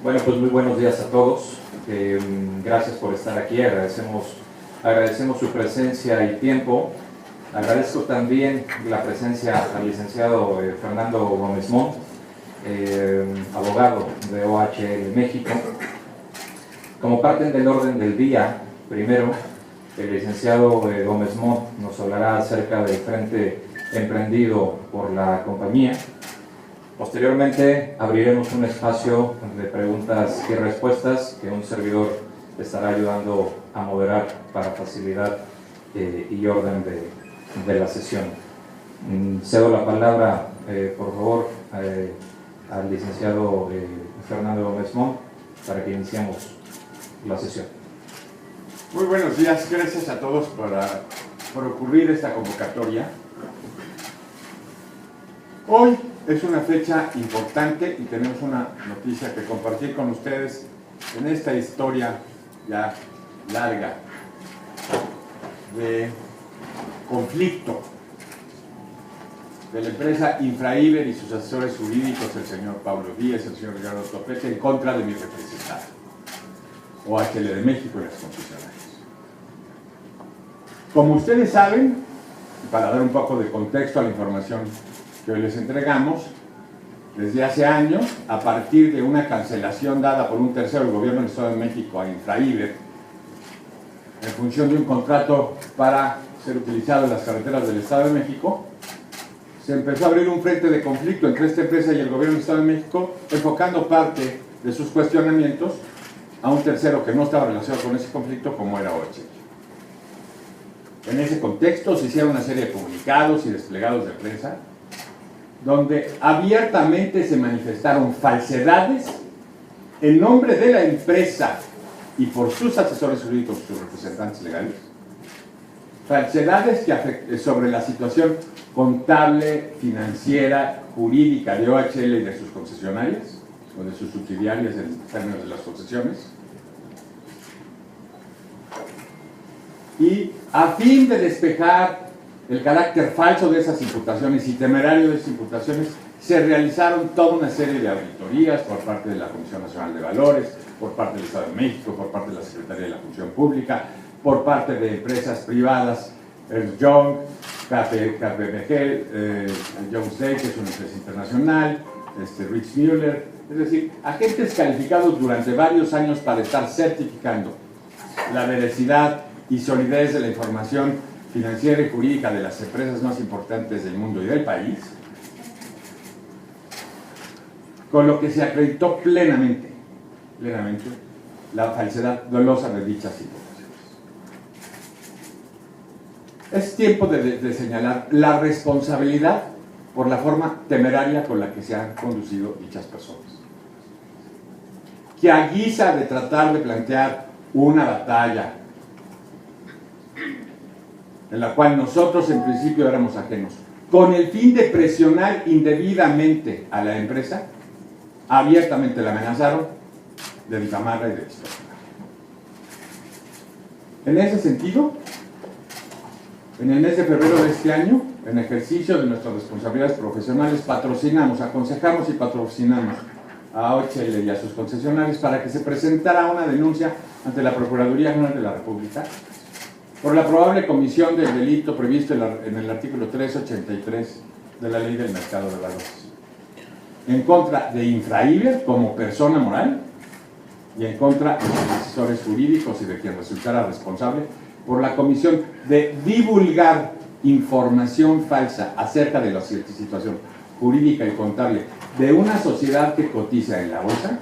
Bueno, pues muy buenos días a todos. Gracias por estar aquí. Agradecemos su presencia y tiempo. Agradezco también la presencia al licenciado Fernando Gómez Montt, abogado de OHL México. Como parte del orden del día, primero, el licenciado Gómez Montt nos hablará acerca del frente emprendido por la compañía. Posteriormente abriremos un espacio de preguntas y respuestas que un servidor estará ayudando a moderar para facilidad y orden de la sesión. Cedo la palabra, por favor, al licenciado Fernando Gómez Montt para que iniciemos la sesión. Muy buenos días, gracias a todos por ocurrir esta convocatoria. Hoy es una fecha importante y tenemos una noticia que compartir con ustedes en esta historia ya larga de conflicto de la empresa Infraiber y sus asesores jurídicos, el señor Pablo Díaz, el señor Ricardo Topete, en contra de mi representante, OHL de México y las concesionarias. Como ustedes saben, para dar un poco de contexto a la información que hoy les entregamos, desde hace años, a partir de una cancelación dada por un tercero del gobierno del Estado de México a Infraiber, en función de un contrato para ser utilizado en las carreteras del Estado de México, se empezó a abrir un frente de conflicto entre esta empresa y el gobierno del Estado de México, enfocando parte de sus cuestionamientos a un tercero que no estaba relacionado con ese conflicto, como era OHL. En ese contexto se hicieron una serie de comunicados y desplegados de prensa, donde abiertamente se manifestaron falsedades en nombre de la empresa y por sus asesores jurídicos, sus representantes legales, falsedades que sobre la situación contable, financiera, jurídica de OHL y de sus concesionarias, o de sus subsidiarias en términos de las concesiones, y a fin de despejar el carácter falso de esas imputaciones y temerario de esas imputaciones, se realizaron toda una serie de auditorías por parte de la Comisión Nacional de Valores, por parte del Estado de México, por parte de la Secretaría de la Función Pública, por parte de empresas privadas, Ernst Young, KPMG, Jones Day, que es una empresa internacional, Rich Müller, es decir, agentes calificados durante varios años para estar certificando la veracidad y solidez de la información financiera y jurídica de las empresas más importantes del mundo y del país, con lo que se acreditó plenamente la falsedad dolosa de dichas imputaciones. Es tiempo de señalar la responsabilidad por la forma temeraria con la que se han conducido dichas personas, que a guisa de tratar de plantear una batalla en la cual nosotros en principio éramos ajenos, con el fin de presionar indebidamente a la empresa, abiertamente la amenazaron de difamarla y de extorsionarla. En ese sentido, en el mes de febrero de este año, en ejercicio de nuestras responsabilidades profesionales, aconsejamos y patrocinamos a OHL y a sus concesionarios para que se presentara una denuncia ante la Procuraduría General de la República por la probable comisión del delito previsto en el artículo 383 de la Ley del Mercado de Valores, en contra de Infraiber como persona moral y en contra de los asesores jurídicos y de quien resultara responsable por la comisión de divulgar información falsa acerca de la situación jurídica y contable de una sociedad que cotiza en la bolsa,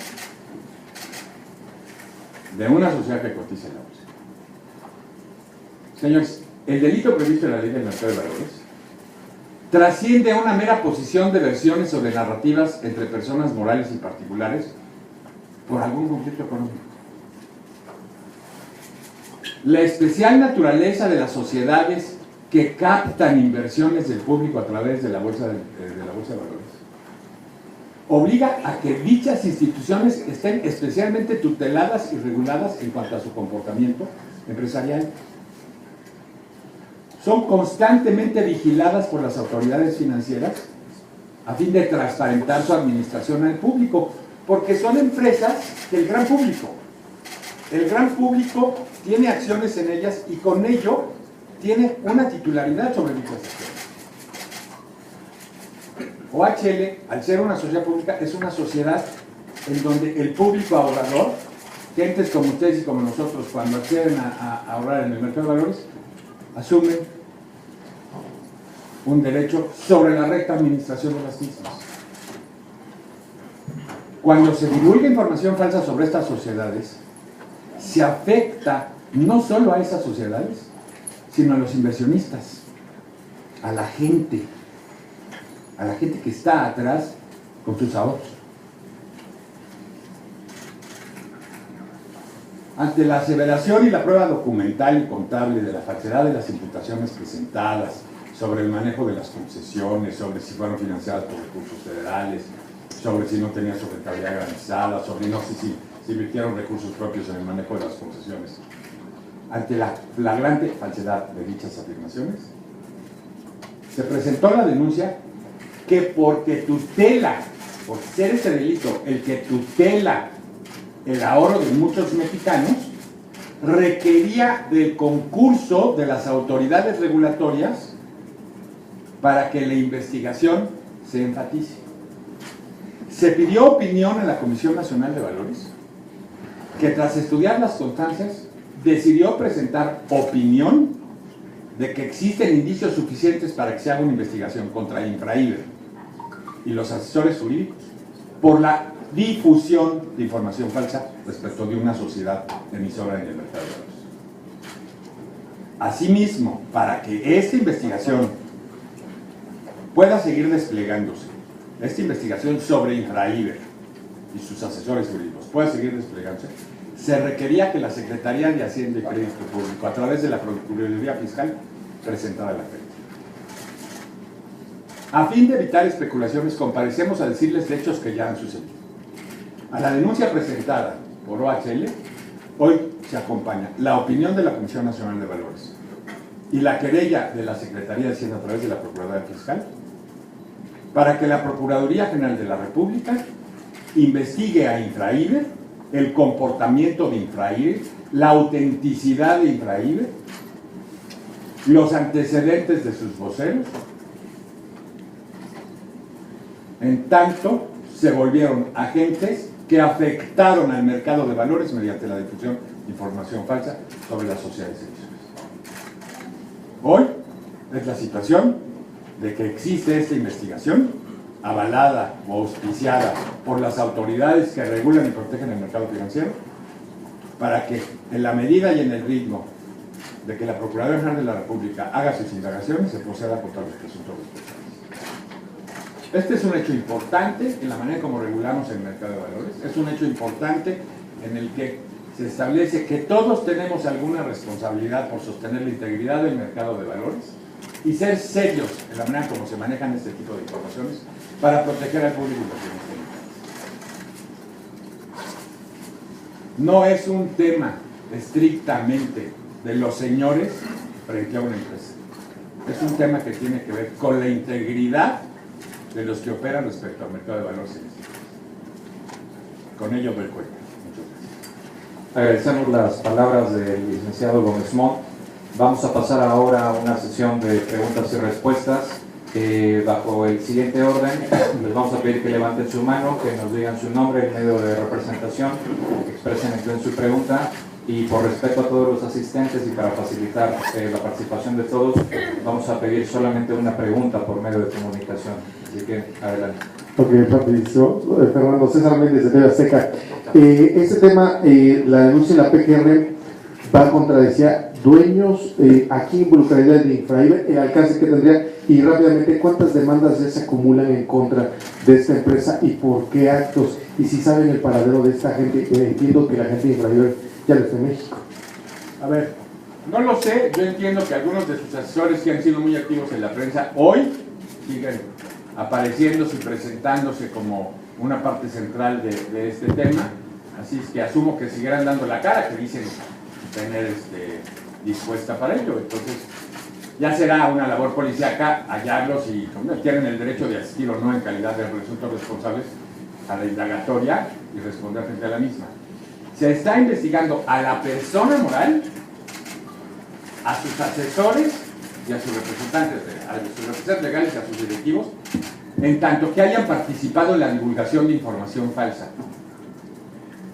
Señores, el delito previsto en la Ley del Mercado de Valores trasciende a una mera posición de versiones sobre narrativas entre personas morales y particulares por algún conflicto económico. La especial naturaleza de las sociedades que captan inversiones del público a través de la bolsa de valores obliga a que dichas instituciones estén especialmente tuteladas y reguladas en cuanto a su comportamiento empresarial. Son constantemente vigiladas por las autoridades financieras a fin de transparentar su administración al público, Porque son empresas del gran público. El gran público tiene acciones en ellas y con ello tiene una titularidad sobre dichas acciones. OHL, al ser una sociedad pública, es una sociedad en donde el público ahorrador, gentes como ustedes y como nosotros, cuando acceden a ahorrar en el mercado de valores, asumen un derecho sobre la recta administración de las mismas. Cuando se divulga información falsa sobre estas sociedades, se afecta no solo a esas sociedades, sino a los inversionistas, a la gente que está atrás con sus ahorros. Ante la aseveración y la prueba documental y contable de la falsedad de las imputaciones presentadas sobre el manejo de las concesiones, sobre si fueron financiadas por recursos federales, sobre si no tenían su rentabilidad garantizada, sobre no sé si invirtieron recursos propios en el manejo de las concesiones. Ante la flagrante falsedad de dichas afirmaciones, se presentó la denuncia que porque tutela, por ser ese delito el que tutela el ahorro de muchos mexicanos, requería del concurso de las autoridades regulatorias para que la investigación se enfatice. Se pidió opinión en la Comisión Nacional de Valores, que tras estudiar las constancias decidió presentar opinión de que existen indicios suficientes para que se haga una investigación contra Infraiber y los asesores jurídicos por la difusión de información falsa respecto de una sociedad emisora en el mercado de valores. Asimismo, para que esta investigación pueda seguir desplegándose, esta investigación sobre Infraiber y sus asesores jurídicos pueda seguir desplegándose, se requería que la Secretaría de Hacienda y Crédito Público, a través de la Procuraduría Fiscal, presentara la querella. A fin de evitar especulaciones, comparecemos a decirles hechos que ya han sucedido. A la denuncia presentada por OHL, hoy se acompaña la opinión de la Comisión Nacional de Valores y la querella de la Secretaría de Hacienda a través de la Procuraduría Fiscal, para que la Procuraduría General de la República investigue a Infraiber, el comportamiento de Infraiber, la autenticidad de Infraiber, los antecedentes de sus voceros, en tanto se volvieron agentes que afectaron al mercado de valores mediante la difusión de información falsa sobre las sociedades emisoras. Hoy es la situación de que existe esta investigación avalada o auspiciada por las autoridades que regulan y protegen el mercado financiero, para que en la medida y en el ritmo de que la Procuraduría General de la República haga sus indagaciones, se proceda contra los presuntos responsables. Este es un hecho importante en la manera como regulamos el mercado de valores, es un hecho importante en el que se establece que todos tenemos alguna responsabilidad por sostener la integridad del mercado de valores y ser serios en la manera como se manejan este tipo de informaciones para proteger al público inversionista. No es un tema estrictamente de los señores frente a una empresa. Es un tema que tiene que ver con la integridad de los que operan respecto al mercado de valores en este país. Con ello doy cuenta. Muchas gracias. Agradecemos las palabras del licenciado Gómez Montt. Vamos a pasar ahora a una sesión de preguntas y respuestas. Bajo el siguiente orden, les vamos a pedir que levanten su mano, que nos digan su nombre, el medio de representación, que expresen entonces su pregunta, y por respeto a todos los asistentes y para facilitar la participación de todos, vamos a pedir solamente una pregunta por medio de comunicación. Así que, adelante. Ok, rapidísimo. Fernando César Méndez de TV Azteca. Este tema, la denuncia de la PGR va contra, decía, dueños, aquí involucraría de Infraiber, el alcance que tendría, y rápidamente, ¿cuántas demandas se acumulan en contra de esta empresa y por qué actos? Y si saben el paradero de esta gente, entiendo que la gente de Infraiber ya lo está en México. A ver, no lo sé, yo entiendo que algunos de sus asesores que han sido muy activos en la prensa hoy siguen apareciéndose y presentándose como una parte central de este tema, así es que asumo que seguirán dando la cara, que dicen tener dispuesta para ello. Entonces ya será una labor policíaca hallarlos y tienen el derecho de asistir o no en calidad de presuntos responsables, a la indagatoria y responder frente a la misma. Se está investigando a la persona moral, a sus asesores y a sus representantes, legales y a sus directivos, en tanto que hayan participado en la divulgación de información falsa.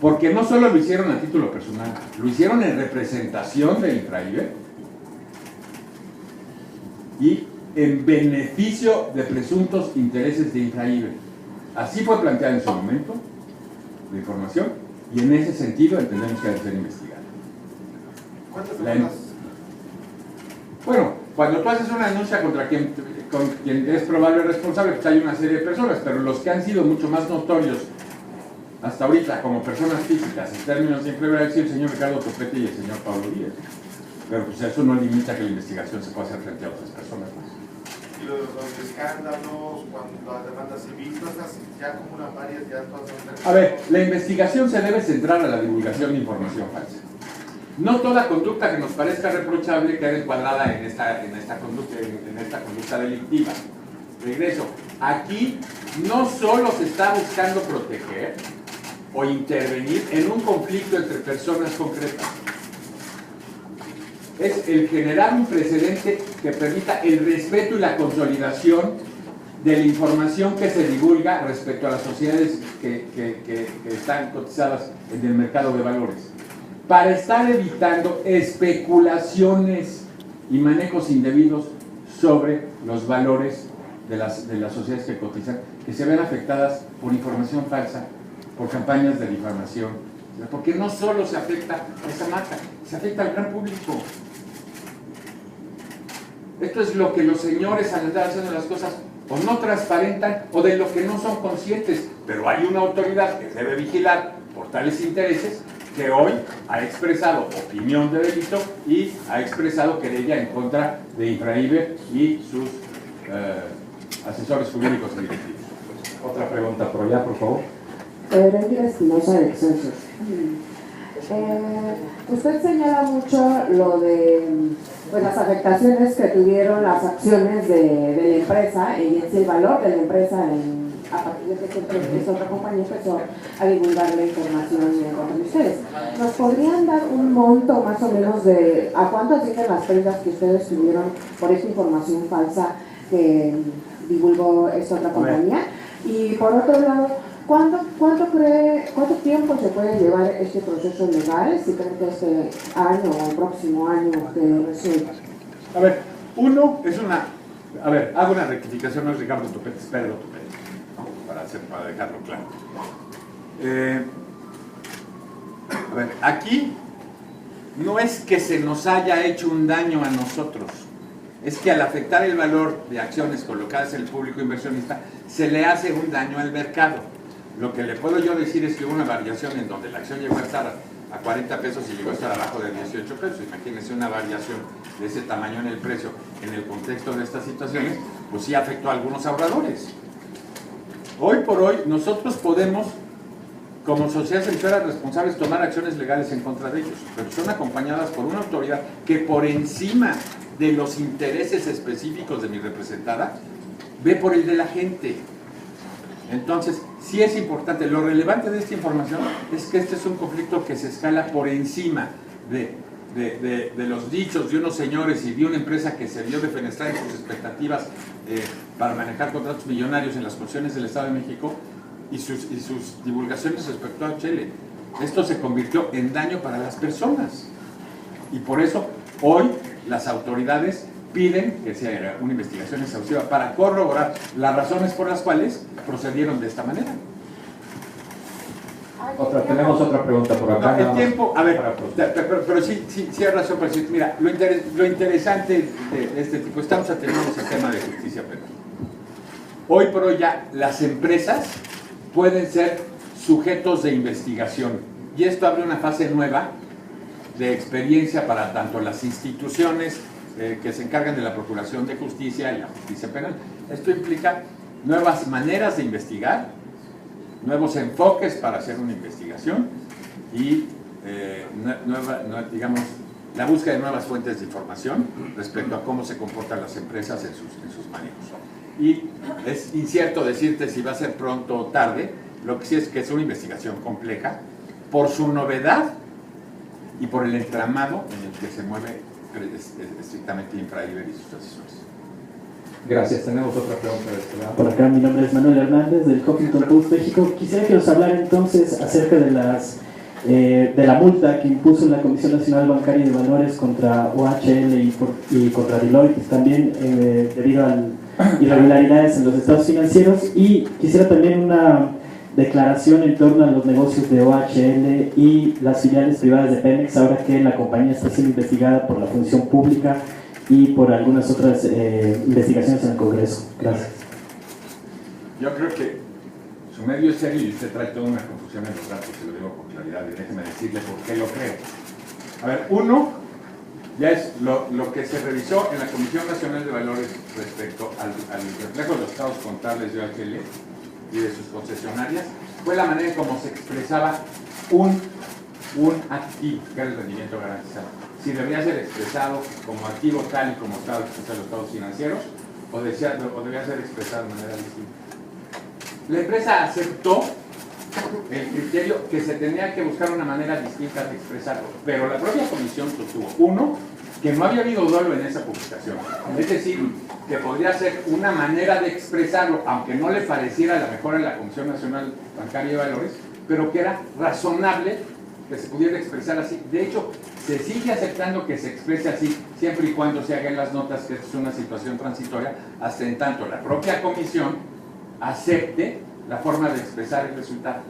Porque no solo lo hicieron a título personal, lo hicieron en representación de Infraiber y en beneficio de presuntos intereses de Infraiber. Así fue planteada en su momento la información y en ese sentido entendemos que debe ser investigada. ¿Cuántas personas? Bueno, cuando tú haces una denuncia contra quien es probable responsable, pues hay una serie de personas, pero los que han sido mucho más notorios hasta ahorita como personas físicas, en términos de Infraiber, decir el señor Ricardo Topete y el señor Pablo Díaz. Pero pues eso no limita que la investigación se pueda hacer frente a otras personas más. Y los escándalos, cuando las demandas civiles, ya acumulan varias, ya todas son... A ver, la investigación se debe centrar a la divulgación de información falsa. No toda conducta que nos parezca reprochable queda encuadrada en esta conducta delictiva. Regreso, aquí no solo se está buscando proteger o intervenir en un conflicto entre personas concretas. Es el generar un precedente que permita el respeto y la consolidación de la información que se divulga respecto a las sociedades que están cotizadas en el mercado de valores, para estar evitando especulaciones y manejos indebidos sobre los valores de las sociedades que cotizan, que se ven afectadas por información falsa, por campañas de difamación, porque no solo se afecta a esa marca, se afecta al gran público. Esto es lo que los señores al estar haciendo las cosas o no transparentan o de lo que no son conscientes, pero hay una autoridad que debe vigilar por tales intereses que hoy ha expresado opinión de delito y ha expresado querella en contra de Infraiber y sus asesores jurídicos y directivos. Otra pregunta por allá, por favor. Erendira Espinosa de Excelsior. Usted señala mucho lo de pues, las afectaciones que tuvieron las acciones de la empresa y el valor de la empresa a partir de que esta otra compañía empezó a divulgar la información con ustedes. ¿Nos podrían dar un monto más o menos de a cuánto ascienden las pérdidas que ustedes tuvieron por esta información falsa que divulgó esta otra compañía? Y por otro lado, ¿cuánto tiempo se puede llevar este proceso legal? Si creen que este año o el próximo año que resuelva. A ver, uno es una... A ver, hago una rectificación, no es Ricardo Topete, es Pedro Topete, ¿no? Para dejarlo claro. A ver, aquí no es que se nos haya hecho un daño a nosotros, es que al afectar el valor de acciones colocadas en el público inversionista, se le hace un daño al mercado. Lo que le puedo yo decir es que hubo una variación en donde la acción llegó a estar a 40 pesos y llegó a estar abajo de 18 pesos. Imagínense una variación de ese tamaño en el precio en el contexto de estas situaciones, pues sí afectó a algunos ahorradores. Hoy por hoy nosotros podemos, como sociedades emisoras responsables, tomar acciones legales en contra de ellos, pero son acompañadas por una autoridad que por encima de los intereses específicos de mi representada, ve por el de la gente. Entonces, sí es importante, lo relevante de esta información es que este es un conflicto que se escala por encima de los dichos de unos señores y de una empresa que se vio defenestrada en sus expectativas para manejar contratos millonarios en las concesiones del Estado de México y sus divulgaciones respecto a Chile. Esto se convirtió en daño para las personas y por eso hoy las autoridades piden que se haga una investigación exhaustiva para corroborar las razones por las cuales procedieron de esta manera. Tenemos otra pregunta por acá. El tiempo, a ver, pero sí hay razón para decir, mira, lo interesante de este tipo, estamos atendiendo el sistema de justicia penal. Hoy por hoy ya las empresas pueden ser sujetos de investigación y esto abre una fase nueva de experiencia para tanto las instituciones que se encargan de la procuración de justicia y la justicia penal. Esto implica nuevas maneras de investigar, nuevos enfoques para hacer una investigación y digamos, la búsqueda de nuevas fuentes de información respecto a cómo se comportan las empresas en sus manejos. Y es incierto decirte si va a ser pronto o tarde, Lo que sí es que es una investigación compleja por su novedad y por el entramado en el que se mueve estrictamente Infraiber y sus asesores. Gracias. Tenemos otra pregunta de este lado. Por acá, mi nombre es Manuel Hernández del Huffington Post México. Quisiera que nos hablara entonces acerca de la multa que impuso la Comisión Nacional Bancaria y de Valores contra OHL y contra Deloitte, también debido a irregularidades en los estados financieros, y quisiera también una declaración en torno a los negocios de OHL y las filiales privadas de Pemex, ahora que la compañía está siendo investigada por la función pública y por algunas otras investigaciones en el Congreso. Gracias. Yo creo que su medio es serio y usted trae toda una confusión en los datos, y lo digo con claridad, y déjeme decirle por qué lo creo. A ver, uno, ya es lo que se revisó en la Comisión Nacional de Valores respecto al reflejo de los estados contables de OHL y de sus concesionarias, fue la manera en cómo se expresaba un activo, que era el rendimiento garantizado. Si debería ser expresado como activo tal y como estaba expresado en los estados financieros, o debía ser expresado de manera distinta. La empresa aceptó el criterio que se tenía que buscar una manera distinta de expresarlo, pero la propia comisión sostuvo, uno, que no había habido dolo en esa publicación, es decir, que podría ser una manera de expresarlo, aunque no le pareciera la mejor a la Comisión Nacional Bancaria y de Valores, pero que era razonable que se pudiera expresar así. De hecho, se sigue aceptando que se exprese así, siempre y cuando se hagan las notas que esto es una situación transitoria, hasta en tanto la propia comisión acepte la forma de expresar el resultado.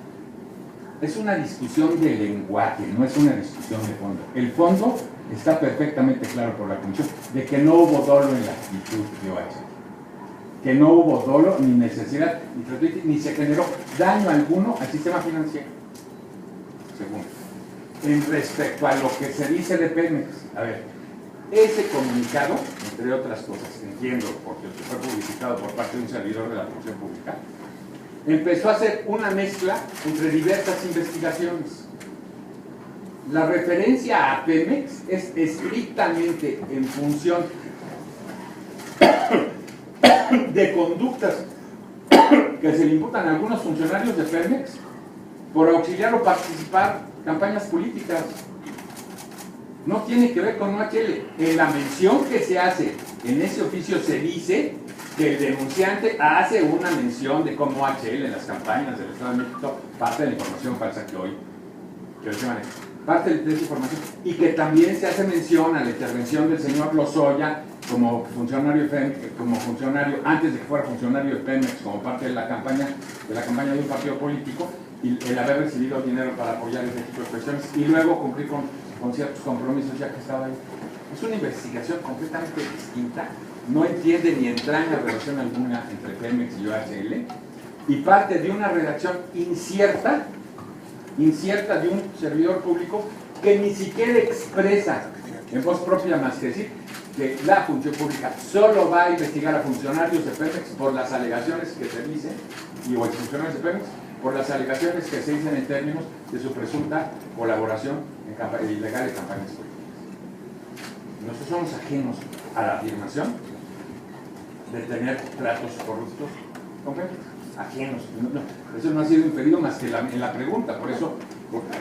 Es una discusión de lenguaje, no es una discusión de fondo. El fondo está perfectamente claro por la comisión, de que no hubo dolo en la actitud de OHL, que no hubo dolo, ni necesidad, ni se generó daño alguno al sistema financiero. Segundo, en respecto a lo que se dice de Pemex, a ver, ese comunicado, entre otras cosas, entiendo, porque fue publicitado por parte de un servidor de la función pública, empezó a hacer una mezcla entre diversas investigaciones. La referencia a Pemex es estrictamente en función de conductas que se le imputan a algunos funcionarios de Pemex por auxiliar o participar en campañas políticas. No tiene que ver con OHL. En la mención que se hace en ese oficio se dice que el denunciante hace una mención de cómo OHL en las campañas del Estado de México, parte de la información falsa que hoy se maneja, parte de esa información, y que también se hace mención a la intervención del señor Lozoya como funcionario antes de que fuera funcionario de Pemex, como parte de la campaña de un partido político, y el haber recibido dinero para apoyar ese tipo de cuestiones, y luego cumplir con ciertos compromisos ya que estaba ahí. Es una investigación completamente distinta, no entiende ni entraña relación alguna entre Pemex y OHL, y parte de una redacción incierta de un servidor público que ni siquiera expresa en voz propia más que decir que la función pública solo va a investigar a funcionarios de Pemex por las alegaciones que se dicen, o exfuncionarios de Pemex, por las alegaciones que se dicen en términos de su presunta colaboración ilegal en campañas políticas. Nosotros somos ajenos a la afirmación de tener tratos corruptos con Pemex. Ajenos. Eso no ha sido inferido más que en la pregunta, por eso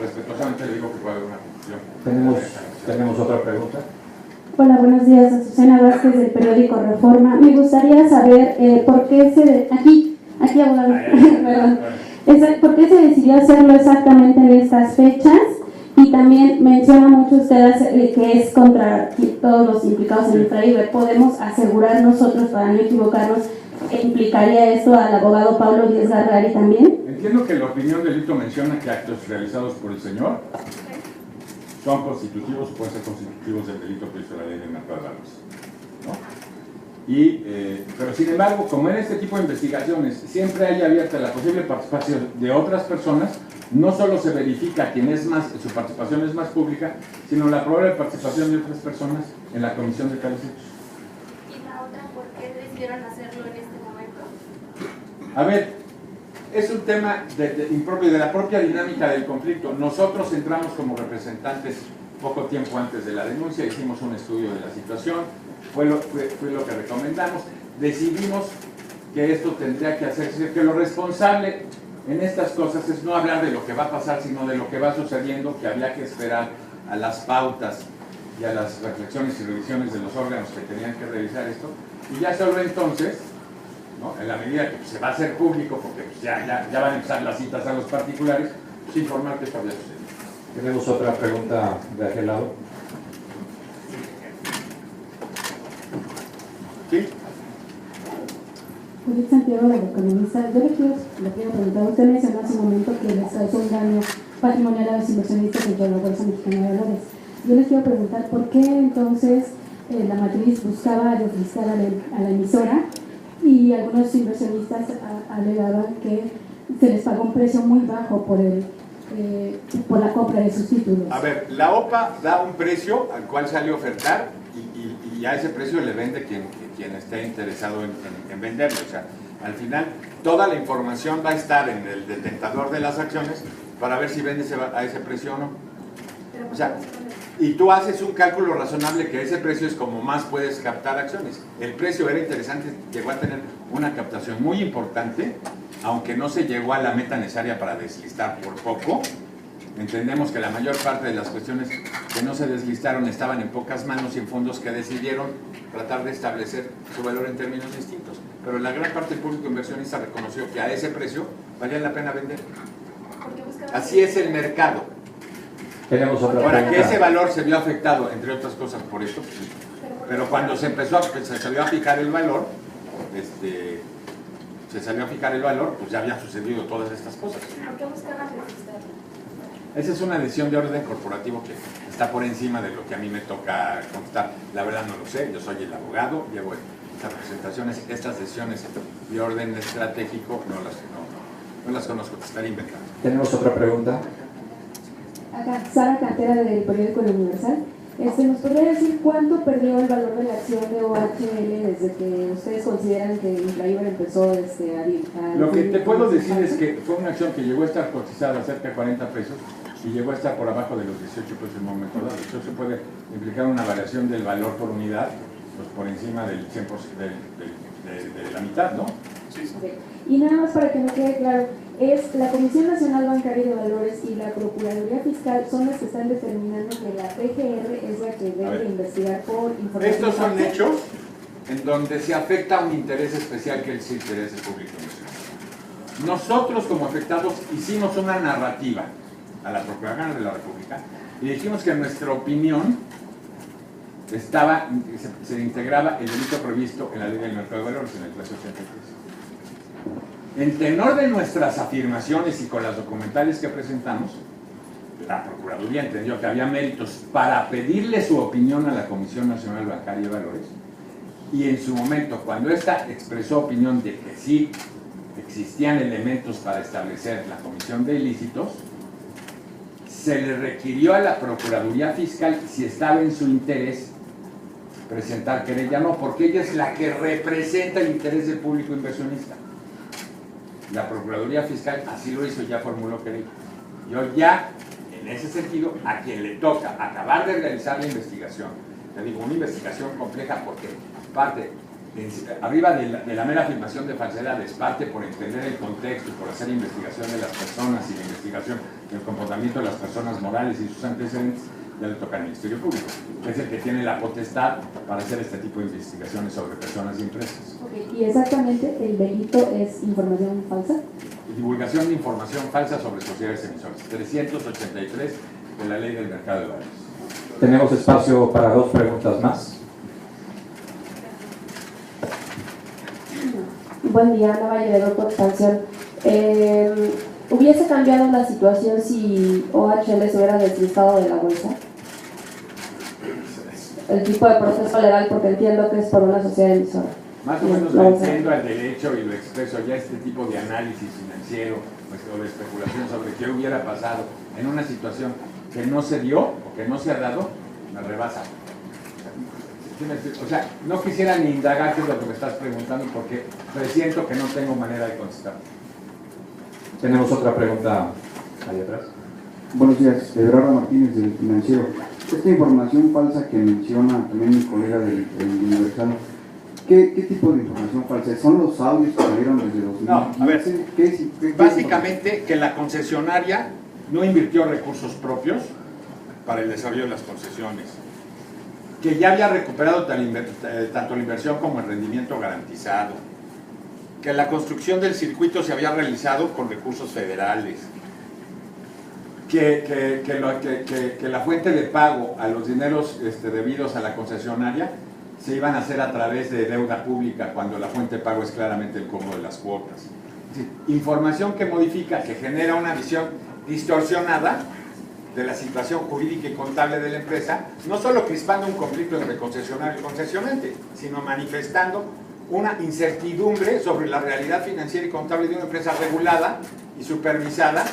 respetuosamente le digo que puede haber una confusión. Tenemos otra pregunta. Hola, buenos días, Azucena Vázquez del periódico Reforma. Me gustaría saber por qué abogado, perdón, por qué se decidió hacerlo exactamente en estas fechas, y también menciona mucho usted que es contra todos los implicados en Infraiber. ¿Podemos asegurar nosotros, para no equivocarnos, implicaría esto al abogado Pablo Díaz Garrari también? Entiendo que la opinión del delito menciona que actos realizados por el señor son constitutivos o pueden ser constitutivos del delito previsto en la ley de mercado de valores, ¿no? Pero sin embargo, como en este tipo de investigaciones siempre hay abierta la posible participación de otras personas, no solo se verifica su participación es más pública, sino la probable participación de otras personas en la comisión de tales hechos. ¿Y la otra por qué decidieron hacerlo en este momento? A ver, es un tema impropio de la propia dinámica del conflicto. Nosotros entramos como representantes poco tiempo antes de la denuncia, hicimos un estudio de la situación, fue lo que recomendamos, decidimos que esto tendría que hacerse, que lo responsable en estas cosas es no hablar de lo que va a pasar, sino de lo que va sucediendo, que había que esperar a las pautas y a las reflexiones y revisiones de los órganos que tenían que revisar esto, y ya solo entonces, ¿no?, en la medida que se va a hacer público, porque pues, ya van a empezar las citas a los particulares, pues informar que esto había sucedido. Tenemos otra pregunta de aquel lado. ¿Sí? Judith Santiago, de Economista. Yo le quiero preguntar, usted mencionó hace un momento que les causó un daño patrimonial a los inversionistas dentro de la Bolsa Mexicana de Valores. Yo les quiero preguntar por qué entonces la matriz buscaba deslistar a la emisora y algunos inversionistas alegaban que se les pagó un precio muy bajo por la compra de sus títulos. A ver, la OPA da un precio al cual sale a ofertar y a ese precio le vende quien esté interesado en venderlo. O sea, al final toda la información va a estar en el detentor de las acciones para ver si vende a ese precio o no. O sea, y tú haces un cálculo razonable que ese precio es como más puedes captar acciones. El precio era interesante, llegó a tener una captación muy importante, aunque no se llegó a la meta necesaria para deslistar por poco. Entendemos que la mayor parte de las cuestiones que no se deslistaron estaban en pocas manos y en fondos que decidieron tratar de establecer su valor en términos distintos. Pero la gran parte del público inversionista reconoció que a ese precio valía la pena vender. Así es el mercado. Tenemos otra Ahora, pregunta. que ese valor se vio afectado, entre otras cosas, por esto, sí. Pero cuando se salió a fijar el valor, pues ya habían sucedido todas estas cosas. ¿Por qué buscaban registrar? Esa es una decisión de orden corporativo que está por encima de lo que a mí me toca contestar. La verdad no lo sé, yo soy el abogado, llevo estas representaciones, estas decisiones de orden estratégico, no las conozco, te estaré inventando. Tenemos otra pregunta. Acá, Sara Cantera del periódico El Universal. ¿Nos podría decir cuánto perdió el valor de la acción de OHL desde que ustedes consideran que Infraiber empezó a... Lo que te puedo decir es que fue una acción que llegó a estar cotizada cerca de 40 pesos y llegó a estar por abajo de los 18 pesos en un momento dado. Eso se puede implicar una variación del valor por unidad, pues por encima del 100%, de la mitad, ¿no? Sí. Okay. Y nada más para que me quede claro, es la Comisión Nacional Bancaria de Valores y la Procuraduría Fiscal son las que están determinando que la PGR es la que debe investigar por información. Estos son hechos en donde se afecta un interés especial que es el interés del público. Nosotros como afectados hicimos una narrativa a la Procuraduría de la República y dijimos que en nuestra opinión se integraba el delito previsto en la Ley del Mercado de Valores en el 383. En tenor de nuestras afirmaciones y con las documentales que presentamos, la Procuraduría entendió que había méritos para pedirle su opinión a la Comisión Nacional Bancaria de Valores y en su momento, cuando ésta expresó opinión de que sí existían elementos para establecer la comisión de ilícitos, se le requirió a la Procuraduría Fiscal si estaba en su interés presentar querella, no, porque ella es la que representa el interés del público inversionista. La Procuraduría Fiscal así lo hizo, ya formuló querella. Yo ya, en ese sentido, a quien le toca acabar de realizar la investigación, te digo, una investigación compleja porque parte, arriba de la mera afirmación de falsedades, parte por entender el contexto, por hacer investigación de las personas y la investigación del comportamiento de las personas morales y sus antecedentes, ya le toca al Ministerio Público, que es el que tiene la potestad para hacer este tipo de investigaciones sobre personas y empresas. Okay. ¿Y exactamente el delito es información falsa? Divulgación de información falsa sobre sociedades emisoras, 383 de la Ley del Mercado de Valores. Tenemos espacio para 2 preguntas más. Buen día, Ana Valle por Expansión. ¿Hubiese cambiado la situación si OHL se hubiera deslistado de la bolsa? El tipo de proceso legal, porque entiendo que es por una sociedad emisora. Más o menos lo entiendo al derecho y lo expreso ya este tipo de análisis financiero o de especulación sobre qué hubiera pasado en una situación que no se dio o que no se ha dado, me rebasa. O sea, no quisiera ni indagar qué es lo que me estás preguntando porque presiento que no tengo manera de contestar. Tenemos otra pregunta ahí atrás. Buenos días, Eduardo Martínez del Financiero. Esta información falsa que menciona también mi colega del Universal, ¿Qué tipo de información falsa? ¿Son los audios que salieron desde 2015? No, a ver, ¿Qué básicamente que la concesionaria no invirtió recursos propios para el desarrollo de las concesiones, que ya había recuperado tanto la inversión como el rendimiento garantizado, que la construcción del circuito se había realizado con recursos federales, que la fuente de pago a los dineros debidos a la concesionaria se iban a hacer a través de deuda pública cuando la fuente de pago es claramente el cobro de las cuotas. Es decir, información que modifica, que genera una visión distorsionada de la situación jurídica y contable de la empresa, no solo crispando un conflicto entre concesionario y concesionante, sino manifestando una incertidumbre sobre la realidad financiera y contable de una empresa regulada y supervisada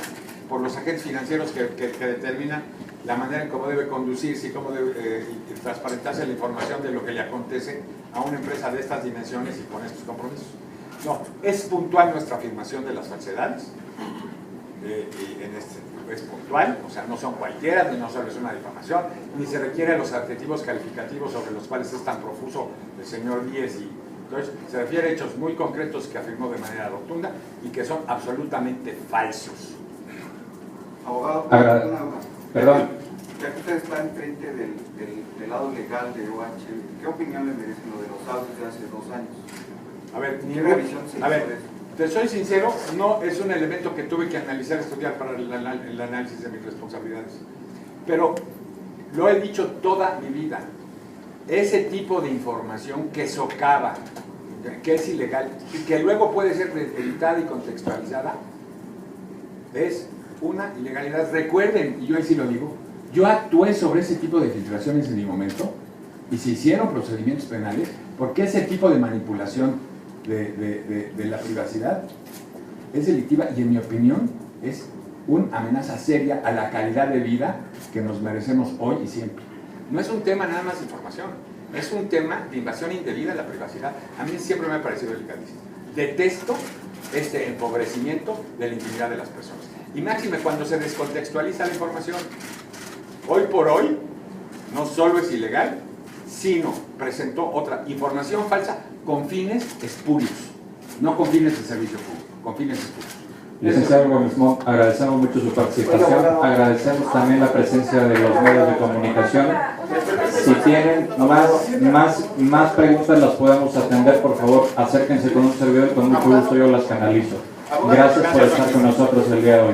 por los agentes financieros que determinan la manera en cómo debe conducirse y cómo debe transparentarse la información de lo que le acontece a una empresa de estas dimensiones y con estos compromisos. No, es puntual nuestra afirmación de las falsedades, es puntual, o sea, no son cualquiera, ni no solo es una difamación, ni se requieren los adjetivos calificativos sobre los cuales es tan profuso el señor Díez, y entonces se refiere a hechos muy concretos que afirmó de manera rotunda y que son absolutamente falsos. Abogado, perdón. Ya que usted está enfrente del lado legal de OHL, ¿qué opinión le merece lo de los audios de hace 2 años? A ver, ¿Qué revisión se hizo de eso? Te soy sincero, no es un elemento que tuve que analizar, estudiar para el análisis de mis responsabilidades. Pero lo he dicho toda mi vida. Ese tipo de información que socava, que es ilegal y que luego puede ser editada y contextualizada, es una ilegalidad. Recuerden, y yo ahí sí lo digo, yo actué sobre ese tipo de filtraciones en mi momento y se hicieron procedimientos penales porque ese tipo de manipulación de la privacidad es delictiva y en mi opinión es una amenaza seria a la calidad de vida que nos merecemos hoy y siempre. No es un tema nada más de información, es un tema de invasión indebida de la privacidad. A mí siempre me ha parecido delicadísimo. Detesto este empobrecimiento de la intimidad de las personas. Y máxime cuando se descontextualiza la información. Hoy por hoy, no solo es ilegal, sino presentó otra información falsa con fines espurios, no con fines de servicio público, con fines espurios. Licenciado Gómez Montt, agradecemos mucho su participación, agradecemos también la presencia de los medios de comunicación. Si tienen más preguntas las podemos atender, por favor acérquense con un servidor y con mucho gusto yo las canalizo. Gracias por estar con nosotros el día de hoy.